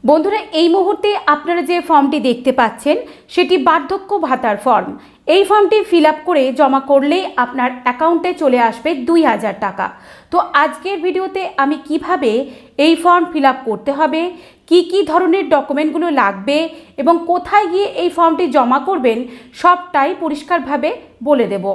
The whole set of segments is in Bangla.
বন্ধুরা, এই মুহূর্তে আপনারা যে ফর্মটি দেখতে পাচ্ছেন সেটি বার্ধক্য ভাতার ফর্ম। এই ফর্মটি ফিল আপ করে জমা করলেই আপনার অ্যাকাউন্টে চলে আসবে 2000 টাকা। তো আজকের ভিডিওতে আমি কিভাবে এই ফর্ম ফিল আপ করতে হবে, কি ধরনের ডকুমেন্টগুলো লাগবে এবং কোথায় গিয়ে এই ফর্মটি জমা করবেন সবটাই পরিষ্কারভাবে বলে দেব।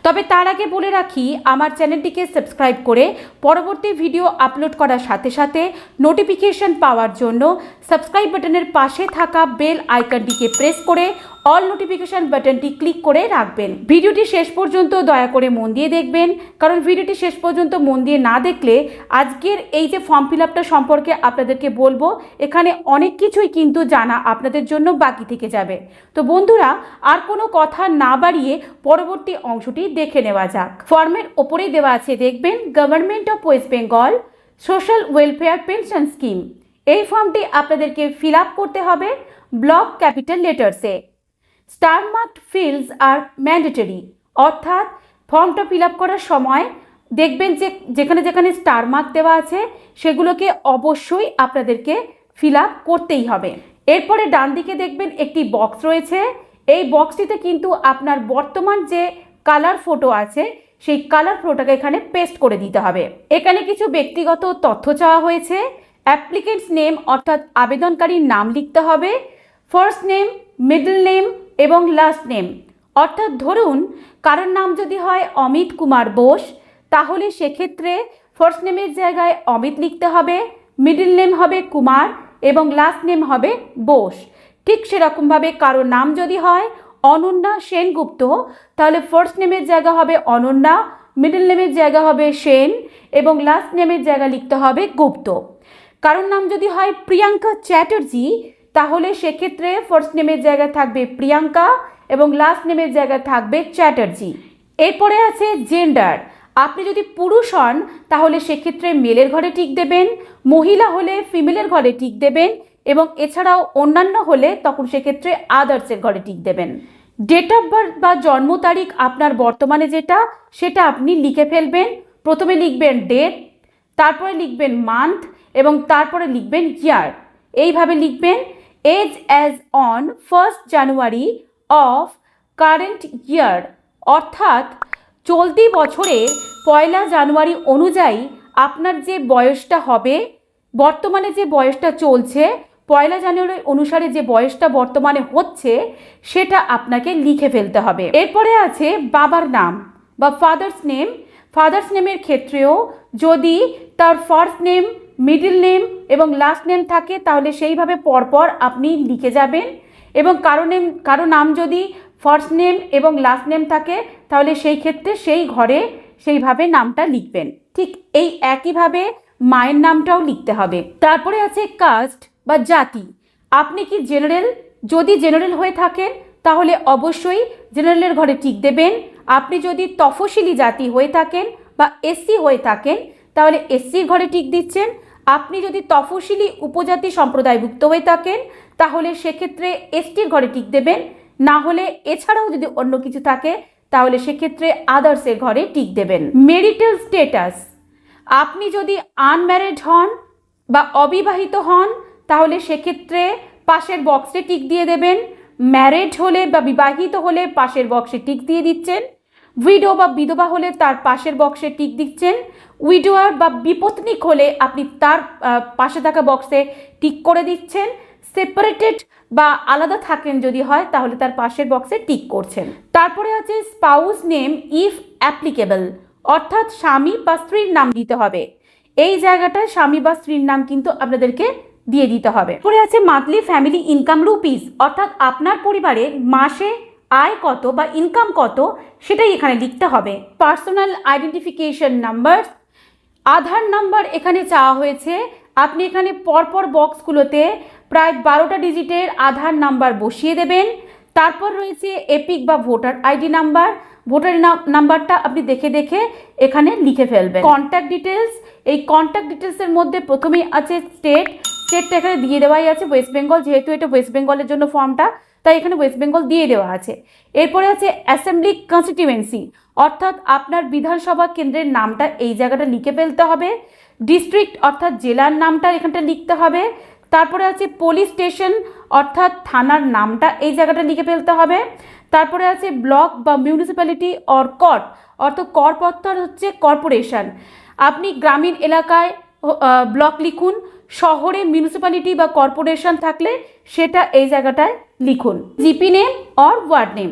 তবে তার আগে বলে রাখি, আমার চ্যানেলটিকে সাবস্ক্রাইব করে পরবর্তী ভিডিও আপলোড করার সাথে সাথে নোটিফিকেশন পাওয়ার জন্য সাবস্ক্রাইব বাটনের পাশে থাকা বেল আইকনটিকে প্রেস করে অল নোটিফিকেশন বাটনটি ক্লিক করে রাখবেন। ভিডিওটি শেষ পর্যন্ত দয়া করে মন দিয়ে দেখবেন, কারণ ভিডিওটি শেষ পর্যন্ত মন দিয়ে না দেখলে আজকের এই যে ফর্ম ফিল আপটা সম্পর্কে আপনাদেরকে বলবো, এখানে অনেক কিছুই কিন্তু জানা আপনাদের জন্য বাকি থেকে যাবে। তো বন্ধুরা, আর কোনো কথা না বাড়িয়ে পরবর্তী অংশটি দেখে নেওয়া যাক। ফর্মের ওপরেই দেওয়া আছে, দেখবেন government of West Bengal social welfare pension scheme. এই ফর্মটি আপনাদেরকে ফিল আপ করতে হবে ব্লক ক্যাপিটাল লেটার্সে। Star marked fields are mandatory, অর্থাৎ ফর্মটা ফিল আপ করার সময় দেখবেন যে যেখানে যেখানে স্টার মার্ক দেওয়া আছে সেগুলোকে অবশ্যই আপনাদেরকে ফিল আপ করতেই হবে। এরপরে ডান দিকে দেখবেন একটি বক্স রয়েছে। এই বক্সটিতে কিন্তু আপনার বর্তমান যে কালার ফটো আছে সেই কালার ফটোটাকে এখানে পেস্ট করে দিতে হবে। এখানে কিছু ব্যক্তিগত তথ্য চাওয়া হয়েছে। অ্যাপ্লিকেন্টস নেম অর্থাৎ আবেদনকারীর নাম লিখতে হবে, ফার্স্ট নেম, মিডল নেম এবং লাস্ট নেম। অর্থাৎ ধরুন কারোর নাম যদি হয় অমিত কুমার বোস, তাহলে সেক্ষেত্রে ফার্স্ট নেমের জায়গায় অমিত লিখতে হবে, মিডল নেম হবে কুমার এবং লাস্ট নেম হবে বোস। ঠিক সেরকমভাবে কারোর নাম যদি হয় অনন্যা সেনগুপ্ত, তাহলে ফার্স্ট নেমের জায়গা হবে অনন্যা, মিডল নেমের জায়গা হবে সেন এবং লাস্ট নেমের জায়গা লিখতে হবে গুপ্ত। কারোর নাম যদি হয় প্রিয়াঙ্কা চ্যাটার্জি, তাহলে সেক্ষেত্রে ফার্স্ট নেমের জায়গায় থাকবে প্রিয়াঙ্কা এবং লাস্ট নেমের জায়গায় থাকবে চ্যাটার্জি। এরপরে আছে জেন্ডার। আপনি যদি পুরুষ হন তাহলে সেক্ষেত্রে মেলের ঘরে টিক দেবেন, মহিলা হলে ফিমেলের ঘরে টিক দেবেন এবং এছাড়াও অন্যান্য হলে তখন সেক্ষেত্রে আদার্সের ঘরে টিক দেবেন। ডেট অফ বার্থ বা জন্ম তারিখ আপনার বর্তমানে যেটা সেটা আপনি লিখে ফেলবেন। প্রথমে লিখবেন ডেট, তারপরে লিখবেন মান্থ এবং তারপরে লিখবেন ইয়ার। এইভাবে লিখবেন as as on 1 January of current year, অর্থাৎ চলতি বছরের 1 জানুয়ারি অনুযায়ী আপনার যে বয়সটা হবে, বর্তমানে যে বয়সটা চলছে 1 জানুয়ারি অনুসারে যে বয়সটা বর্তমানে হচ্ছে সেটা আপনাকে লিখে ফেলতে হবে। এরপরে আছে বাবার নাম বা ফাদার্স নেম। ফাদার্স নেমের ক্ষেত্রেও যদি তার ফার্স্ট নেম, মিডল নেম এবং লাস্ট নেম থাকে তাহলে সেইভাবে পরপর আপনি লিখে যাবেন। এবং কারো নাম যদি ফার্স্ট নেম এবং লাস্ট নেম থাকে তাহলে সেই ক্ষেত্রে সেই ঘরে সেইভাবে নামটা লিখবেন। ঠিক এই একইভাবে মায়ের নামটাও লিখতে হবে। তারপরে আছে কাস্ট বা জাতি। আপনি কি জেনারেল? যদি জেনারেল হয়ে থাকেন তাহলে অবশ্যই জেনারেলের ঘরে টিক দেবেন। আপনি যদি তফসিলি জাতি হয়ে থাকেন বা এসসি হয়ে থাকেন তাহলে এসসির ঘরে টিক দিচ্ছেন। আপনি যদি তফসিলি উপজাতি সম্প্রদায়ভুক্ত হয়ে থাকেন তাহলে সেক্ষেত্রে এসটির ঘরে টিক দেবেন। না হলে এছাড়াও যদি অন্য কিছু থাকে তাহলে সেক্ষেত্রে আদার্সের ঘরে টিক দেবেন। মেরিটাল স্ট্যাটাস, আপনি যদি আনম্যারিড হন বা অবিবাহিত হন তাহলে সেক্ষেত্রে পাশের বক্সে টিক দিয়ে দেবেন। ম্যারিড হলে বা বিবাহিত হলে পাশের বক্সে টিক দিয়ে দিচ্ছেন। উইডো বা বিধবা হলে তার পাশের বক্সে টিক দিচ্ছেন। উইডোয়ার বা বিপত্নিক হলে আপনি তার পাশে থাকা বক্সে টিক করে দিচ্ছেন। সেপারেটেড বা আলাদা থাকেন যদি হয় তাহলে তার পাশের বক্সে টিক করছেন। তারপরে আছে স্পাউস নেম ইফ অ্যাপ্লিকেবল, অর্থাৎ স্বামী বা স্ত্রীর নাম দিতে হবে। এই জায়গাটায় স্বামী বা স্ত্রীর নাম কিন্তু আপনাদেরকে দিয়ে দিতে হবে। পরে আছে মান্থলি ফ্যামিলি ইনকাম রুপিস, অর্থাৎ আপনার পরিবারে মাসে আয় কত বা ইনকাম কত সেটাই এখানে লিখতে হবে। পার্সোনাল আইডেন্টিফিকেশন নাম্বার, আধার নাম্বার এখানে চাওয়া হয়েছে। আপনি এখানে পরপর বক্সগুলোতে প্রায় 12টা ডিজিটের আধার নাম্বার বসিয়ে দেবেন। তারপর রয়েছে এপিক বা ভোটার আইডি নাম্বার। ভোটার নাম্বারটা আপনি দেখে দেখে এখানে লিখে ফেলবেন। কন্ট্যাক্ট ডিটেলস, এই কন্ট্যাক্ট ডিটেলসের মধ্যে প্রথমেই আছে স্টেটটা এখানে দিয়ে দেওয়াই আছে ওয়েস্ট বেঙ্গল, যেহেতু এটা ওয়েস্ট বেঙ্গলের জন্য ফর্মটা তাই এখানে ওয়েস্ট বেঙ্গল দিয়ে দেওয়া আছে। এরপরে আছে অ্যাসেম্বলি কনস্টিটিউয়েন্সি, অর্থাৎ আপনার বিধানসভা কেন্দ্রের নামটা এই জায়গাটা লিখে ফেলতে হবে। ডিস্ট্রিক্ট অর্থাৎ জেলার নামটা এখানটা লিখতে হবে। তারপরে আছে পুলিশ স্টেশন অর্থাৎ থানার নামটা এই জায়গাটা লিখে ফেলতে হবে। তারপরে আছে ব্লক বা মিউনিসিপ্যালিটি অর কর্ট অর্থাৎ করপত্তর হচ্ছে কর্পোরেশন। আপনি গ্রামীণ এলাকায় ব্লক লিখুন, শহরে মিউনিসিপ্যালিটি বা কর্পোরেশন থাকলে সেটা এই জায়গাটায় লিখুন। GP name or ward name.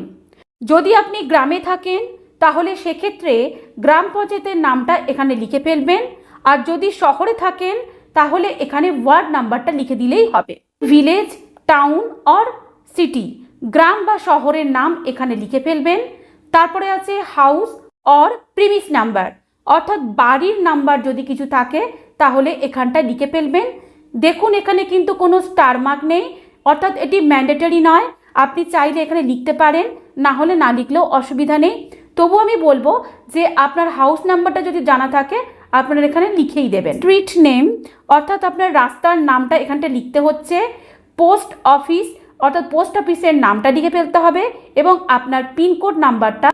যদি আপনি গ্রামে থাকেন তাহলে সেক্ষেত্রে গ্রাম পঞ্চায়েতের নামটা এখানে লিখে ফেলবেন, আর যদি শহরে থাকেন তাহলে এখানে ওয়ার্ড নাম্বারটা লিখে দিলেই হবে। ভিলেজ, টাউন অর সিটি, গ্রাম বা শহরের নাম এখানে লিখে ফেলবেন। তারপরে আছে হাউস অর প্রিমিস নাম্বার অর্থাৎ বাড়ির নাম্বার যদি কিছু থাকে তাহলে এখানটা লিখে ফেলবেন। দেখুন এখানে কিন্তু কোনো স্টার মার্ক নেই, অর্থাৎ এটি ম্যান্ডেটরি নয়, আপনি চাইলে এখানে লিখতে পারেন, না হলে না লিখলেও অসুবিধা নেই। তবু আমি বলবো যে আপনার হাউস নাম্বারটা যদি জানা থাকে আপনারা এখানে লিখেই দেবেন। স্ট্রিট নেম অর্থাৎ আপনার রাস্তার নামটা এখানটা লিখতে হচ্ছে। পোস্ট অফিস অর্থাৎ পোস্ট অফিসের নামটা লিখে ফেলতে হবে এবং আপনার পিনকোড নাম্বারটা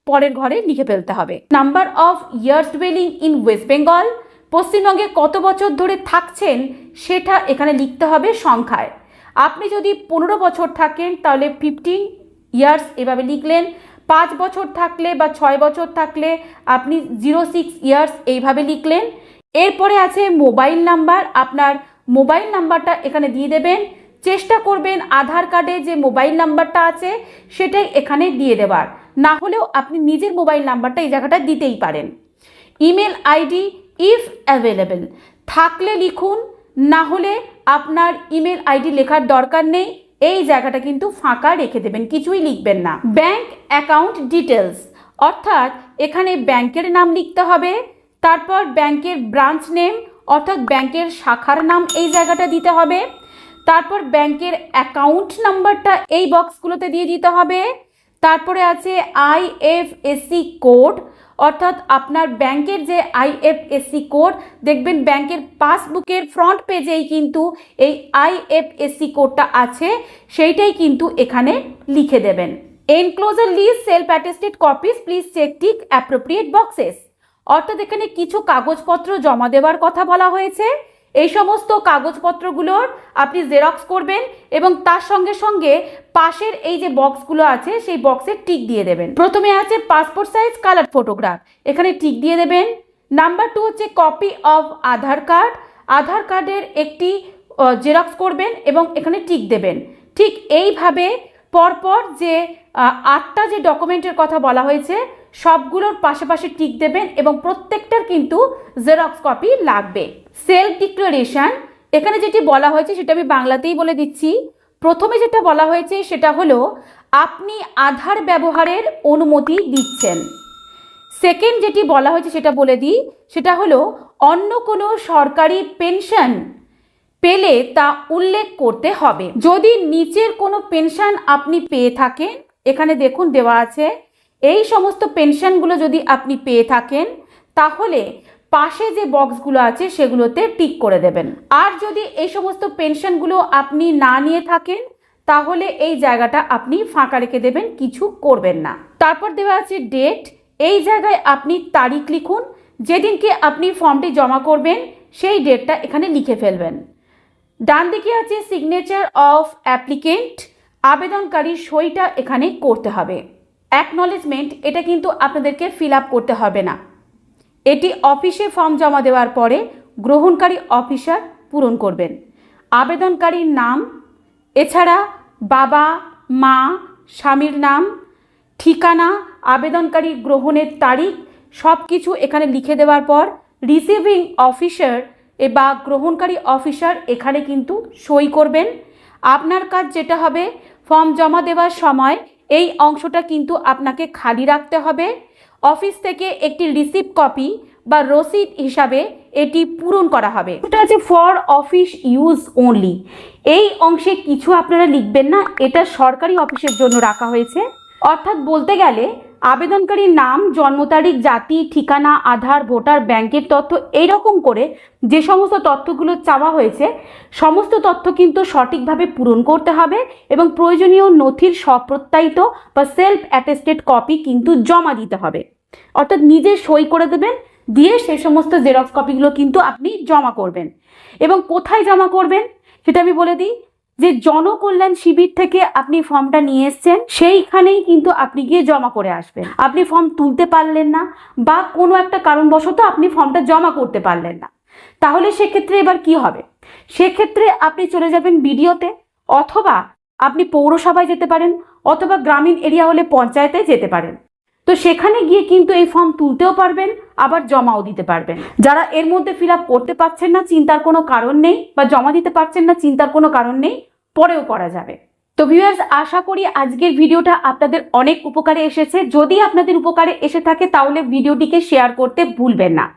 পরের ঘরে লিখে ফেলতে হবে। Number of years duelling in West Bengal, পশ্চিমবঙ্গে কত বছর ধরে থাকছেন সেটা এখানে লিখতে হবে সংখ্যায়। আপনি যদি 15 বছর থাকেন তাহলে 15 ইয়ার্স এভাবে লিখলেন, 5 বছর থাকলে বা 6 বছর থাকলে আপনি 06 ইয়ার্স এইভাবে লিখলেন। এরপরে আছে মোবাইল নাম্বার, আপনার মোবাইল নাম্বারটা এখানে দিয়ে দেবেন। চেষ্টা করবেন আধার কার্ডে যে মোবাইল নাম্বারটা আছে সেটাই এখানে দিয়ে দেবার, না হলেও আপনি নিজের মোবাইল নাম্বারটা এই জায়গাটা দিতেই পারেন। ইমেল আইডি ইফ অ্যাভেলেবেল থাকলে লিখুন, না হলে আপনার ইমেল আইডি লেখার দরকার নেই, এই জায়গাটা কিন্তু ফাঁকা রেখে দেবেন, কিছুই লিখবেন না। ব্যাংক অ্যাকাউন্ট ডিটেলস অর্থাৎ এখানে ব্যাংকের নাম লিখতে হবে, তারপর ব্যাংকের ব্রাঞ্চ নেম অর্থাৎ ব্যাংকের শাখার নাম এই জায়গাটা দিতে হবে, তারপর ব্যাংকের অ্যাকাউন্ট নাম্বারটা এই বক্সগুলোতে দিয়ে দিতে হবে। তারপরে আছে আইএফএসসি কোড অর্থাৎ আপনার ব্যাংকের যে আইএফএসসি কোড দেখবেন ব্যাংকের পাসবুকের ফ্রন্ট পেজেই কিন্তু এই আইএফএসসি কোডটা আছে, সেইটাই কিন্তু এখানে লিখে দেবেন। Enclosure list self attested copies please check tick appropriate boxes অর্থাৎ এখানে কিছু কাগজপত্র জমা দেওয়ার কথা বলা হয়েছে। এই সমস্ত কাগজপত্রগুলোর আপনি জেরক্স করবেন এবং তার সঙ্গে সঙ্গে পাশের এই যে বক্সগুলো আছে সেই বক্সে টিক দিয়ে দেবেন। প্রথমে আছে পাসপোর্ট সাইজ কালার ফটোগ্রাফ, এখানে টিক দিয়ে দেবেন। নাম্বার 2 হচ্ছে কপি অফ আধার কার্ড, আধার কার্ডের একটি জেরক্স করবেন এবং এখানে টিক দেবেন। ঠিক এইভাবে পরপর যে 8টা যে ডকুমেন্টের কথা বলা হয়েছে সবগুলোর পাশে টিক দেবেন এবং প্রত্যেকটার কিন্তু জেরক্স কপি লাগবে। সেলফ ডিক্লারেশন এখানে যেটি বলা হয়েছে সেটা আমি বাংলাতেই বলে দিচ্ছি। প্রথমে যেটা বলা হয়েছে সেটা হলো আপনি আধার ব্যবহারের অনুমতি দিচ্ছেন। সেকেন্ড যেটি বলা হয়েছে সেটা বলে দিই, সেটা হলো অন্য কোনো সরকারি পেনশন পেলে তা উল্লেখ করতে হবে। যদি নিচের কোনো পেনশন আপনি পেয়ে থাকেন, এখানে দেখুন দেওয়া আছে, এই সমস্ত পেনশনগুলো যদি আপনি পেয়ে থাকেন তাহলে পাশে যে বক্সগুলো আছে সেগুলোতে টিক করে দেবেন। আর যদি এই সমস্ত পেনশনগুলো আপনি না নিয়ে থাকেন তাহলে এই জায়গাটা আপনি ফাঁকা রেখে দেবেন, কিছু করবেন না। তারপর দেওয়া আছে ডেট, এই জায়গায় আপনি তারিখ লিখুন, যেদিনকে আপনি ফর্মটি জমা করবেন সেই ডেটটা এখানে লিখে ফেলবেন। ডান দিকে আছে সিগনেচার অফ অ্যাপ্লিকেন্ট, আবেদনকারীর সইটা এখানে করতে হবে। অ্যাকনলেজমেন্ট এটা কিন্তু আপনাদেরকে ফিল আপ করতে হবে না, এটি অফিসে ফর্ম জমা দেওয়ার পরে গ্রহণকারী অফিসার পূরণ করবেন। আবেদনকারীর নাম, এছাড়া বাবা মা স্বামীর নাম, ঠিকানা, আবেদনকারী গ্রহণের তারিখ সব কিছু এখানে লিখে দেওয়ার পর রিসিভিং অফিসার বা গ্রহণকারী অফিসার এখানে কিন্তু সই করবেন। আপনার কাজ যেটা হবে ফর্ম জমা দেওয়ার সময় এই অংশটা কিন্তু আপনাকে খালি রাখতে হবে। অফিস থেকে একটি রিসিপ্ট কপি বা রসিদ হিসাবে এটি পূরণ করা হবে। এটা আছে ফর অফিস ইউজ অনলি, এই অংশে কিছু আপনারা লিখবেন না, এটা সরকারি অফিসের জন্য রাখা হয়েছে। অর্থাৎ বলতে গেলে আবেদনকারীর নাম, জন্ম তারিখ, জাতি, ঠিকানা, আধার, ভোটার, ব্যাংকের তথ্য, এইরকম করে যে সমস্ত তথ্যগুলো চাওয়া হয়েছে সমস্ত তথ্য কিন্তু সঠিকভাবে পূরণ করতে হবে এবং প্রয়োজনীয় নথির স্বপ্রত্যায়িত বা সেলফ অ্যাটেস্টেড কপি কিন্তু জমা দিতে হবে। অর্থাৎ নিজে সই করে দেবেন, দিয়ে সেই সমস্ত জেরক্স কপিগুলো কিন্তু আপনি জমা করবেন। এবং কোথায় জমা করবেন সেটা আমি বলে দিই, যে জনকল্যাণ শিবির থেকে আপনি ফর্মটা নিয়ে এসছেন, সেইখানেই কিন্তু আপনি গিয়ে জমা করে আসবেন। আপনি ফর্ম তুলতে পারলেন না বা কোনো একটা কারণবশত আপনি ফর্মটা জমা করতে পারলেন না, তাহলে সেক্ষেত্রে এবার কি হবে? সেক্ষেত্রে আপনি চলে যাবেন বিডিওতে, অথবা আপনি পৌরসভায় যেতে পারেন, অথবা গ্রামীণ এরিয়া হলে পঞ্চায়েতে যেতে পারেন। তো সেখানে গিয়ে কিন্তু এই ফর্ম তুলতেও পারবেন, আবার জমাও দিতে পারবেন। যারা এর মধ্যে ফিল আপ করতে পারছেন না, চিন্তার কোনো কারণ নেই, বা জমা দিতে পারছেন না, চিন্তার কোনো কারণ নেই, পরেও করা যাবে। তো ভিউয়ার্স, আশা করি আজকের ভিডিওটা আপনাদের অনেক উপকারে এসেছে। যদি আপনাদের উপকারে এসে থাকে তাহলে ভিডিওটিকে শেয়ার করতে ভুলবেন না,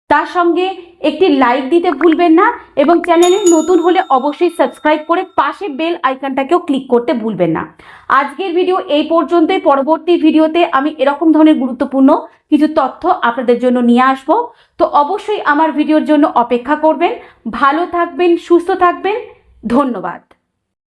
তার সঙ্গে একটি লাইক দিতে ভুলবেন না, এবং চ্যানেলে নতুন হলে অবশ্যই সাবস্ক্রাইব করে পাশে বেল আইকনটাকেও ক্লিক করতে ভুলবেন না। আজকের ভিডিও এই পর্যন্তই। পরবর্তী ভিডিওতে আমি এরকম ধরনের গুরুত্বপূর্ণ কিছু তথ্য আপনাদের জন্য নিয়ে আসব। তো অবশ্যই আমার ভিডিওর জন্য অপেক্ষা করবেন। ভালো থাকবেন, সুস্থ থাকবেন। ধন্যবাদ।